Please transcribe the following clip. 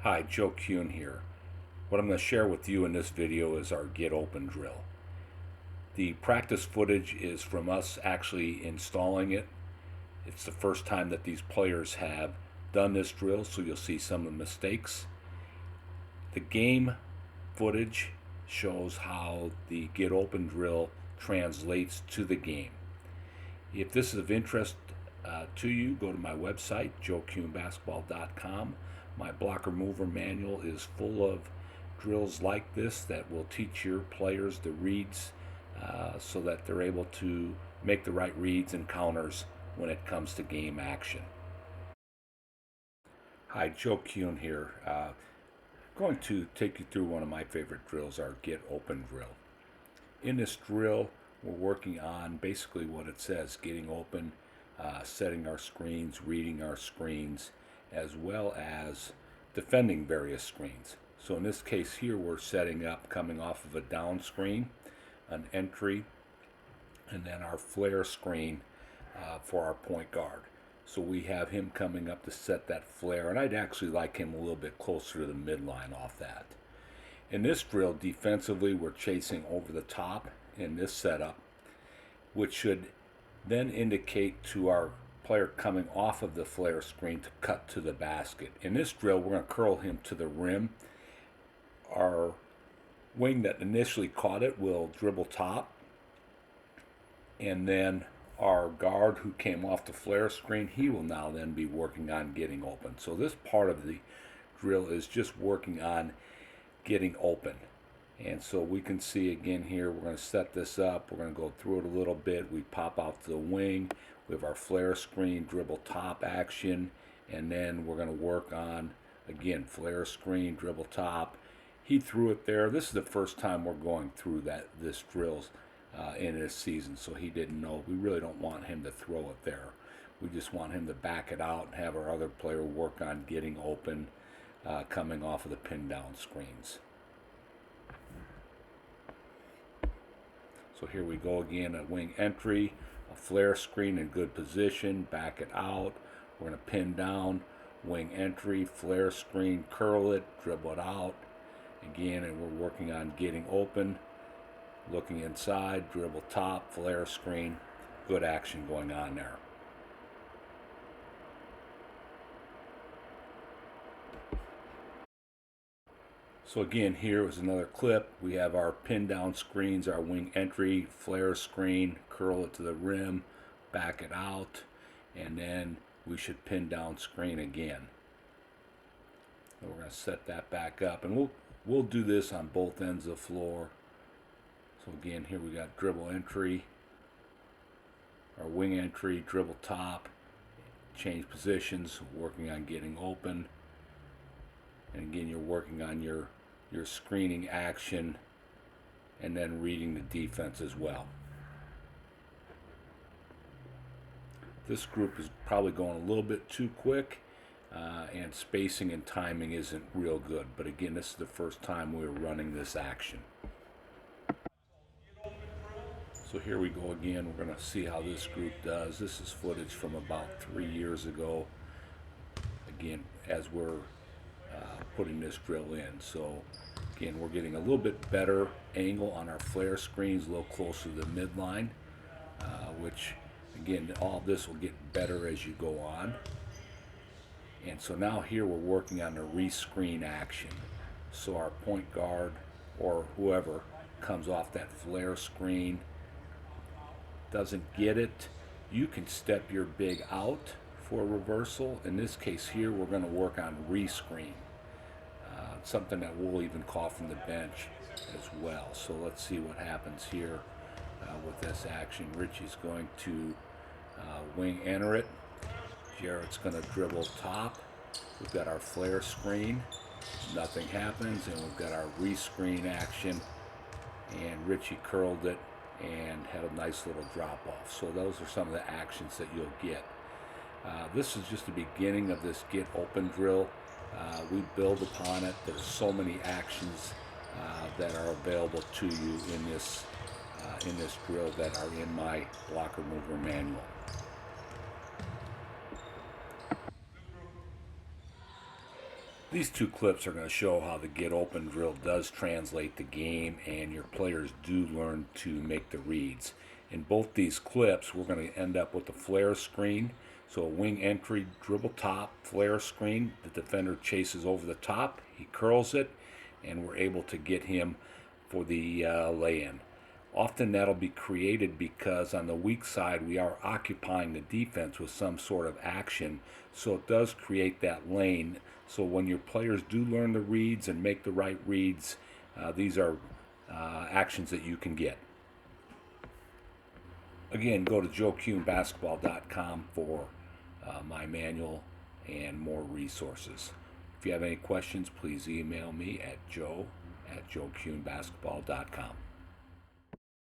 Hi, Joe Kuhn here. What I'm going to share with you in this video is our Get Open drill. The practice footage is from us actually installing it. It's the first time that these players have done this drill, so you'll see some of the mistakes. The game footage shows how the Get Open drill translates to the game. If this is of interest to you, go to my website, joekuhnbasketball.com. My blocker mover manual is full of drills like this that will teach your players the reads so that they're able to make the right reads and counters when it comes to game action. Hi, Joe Kuhn here. Going to take you through one of my favorite drills, our Get Open drill. In this drill, we're working on basically what it says, getting open, setting our screens, reading our screens, as well as defending various screens. So in this case here, we're setting up, coming off of a down screen, an entry, and then our flare screen for our point guard. So we have him coming up to set that flare, and I'd actually like him a little bit closer to the midline off that. In this drill, defensively, we're chasing over the top in this setup, which should then indicate to our player coming off of the flare screen to cut to the basket. In this drill, we're going to curl him to the rim. Our wing that initially caught it will dribble top, and then our guard who came off the flare screen, he will now then be working on getting open. So this part of the drill is just working on getting open. And so we can see again here, we're going to set this up, we're going to go through it a little bit. We pop out to the wing, we have our flare screen, dribble top action, and then we're going to work on, again, flare screen, dribble top. He threw it there. This is the first time we're going through this drills in this season, so he didn't know. We really don't want him to throw it there. We just want him to back it out and have our other player work on getting open, coming off of the pin down screens. So here we go again, a wing entry, a flare screen in good position, back it out. We're going to pin down, wing entry, flare screen, curl it, dribble it out. Again, and we're working on getting open, looking inside, dribble top, flare screen. Good action going on there. So again, here was another clip. We have our pin down screens, our wing entry, flare screen, curl it to the rim, back it out, and then we should pin down screen again. So we're going to set that back up, and we'll do this on both ends of the floor. So again, here we got dribble entry, our wing entry, dribble top, change positions, working on getting open. And again, you're working on your screening action and then reading the defense as well. This group is probably going a little bit too quick, and spacing and timing isn't real good. But again, this is the first time we're running this action. So here we go again. We're going to see how this group does. This is footage from about 3 years ago. Again, as we're putting this drill in. So again, we're getting a little bit better angle on our flare screens, a little closer to the midline, which again, all this will get better as you go on. And so now here we're working on the rescreen action. So our point guard or whoever comes off that flare screen, doesn't get it, you can step your big out for a reversal. In this case here, we're going to work on rescreen. Something that we'll even call from the bench as well. So let's see what happens here with this action. Richie's going to wing enter it. Jarrett's going to dribble top. We've got our flare screen. Nothing happens, and we've got our rescreen action. And Richie curled it and had a nice little drop off. So those are some of the actions that you'll get. This is just the beginning of this Get Open drill. We build upon it. There's so many actions that are available to you in this drill that are in my blocker mover manual. These two clips are going to show how the get open drill does translate the game and your players do learn to make the reads. In both these clips, we're going to end up with a flare screen. So a wing entry, dribble top, flare screen. The defender chases over the top, he curls it, and we're able to get him for the lay-in. Often that'll be created because on the weak side we are occupying the defense with some sort of action, so it does create that lane. So when your players do learn the reads and make the right reads, these are actions that you can get. Again, go to joecunebasketball.com for my manual and more resources. If you have any questions, please email me at joe@joecunebasketball.com.